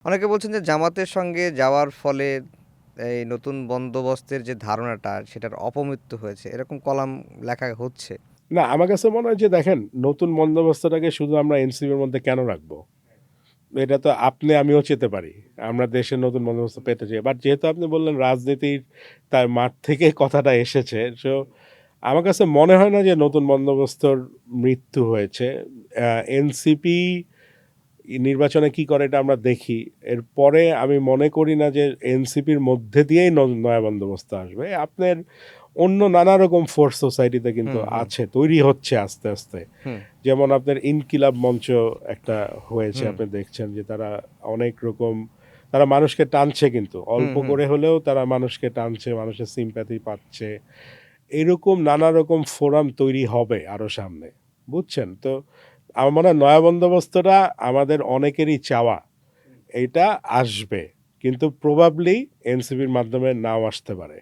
অনেকে বলছেন যে জামাতের সঙ্গে যাওয়ার ফলে এই নতুন বন্দোবস্তের যে ধারণাটা সেটার অপমৃত্যু হয়েছে। এরকম কলাম লেখা হচ্ছে। না, আমার কাছে মনে হয় যে দেখেন, নতুন বন্দোবস্তটাকে শুধু আমরা এনসিপির মধ্যে কেন রাখবো? এটা তো আপনি আমিও চেতে পারি। আমরা দেশের নতুন বন্দোবস্ত পেতে চাই। বাট যেহেতু আপনি বললেন রাজনীতির তার মাঠ থেকে কথাটা এসেছে। সো আমার কাছে মনে হয় না যে নতুন বন্দোবস্তর মৃত্যু হয়েছে। এনসিপি নির্বাচনে কি করে এটা আমরা দেখি। এরপরে আমি মনে করি না যে এনসিপির মধ্যে দিয়েই নয়া বন্দোবস্ত আসবে। আপনার অন্য নানা রকম ফোর্স সোসাইটিতে কিন্তু হুম, হুম, আছে, তৈরি হচ্ছে আস্তে, আস্তে। হুম, যেমন আপনার ইনকিলাব মঞ্চ একটা হয়েছে, হুম, আপনি দেখছেন যে তারা অনেক রকম তারা মানুষকে টানছে, কিন্তু হুম, অল্প হুম। করে হলেও তারা মানুষকে টানছে, মানুষের সিম্প্যাথি পাচ্ছে। এরকম নানা রকম ফোরাম তৈরি হবে আরো সামনে, বুঝছেন? তো আমার মনে হয় নয়া বন্দোবস্তটা আমাদের অনেকেরই চাওয়া। এইটা আসবে, কিন্তু প্রবাবলি এনসিপির মাধ্যমে নাও আসতে পারে।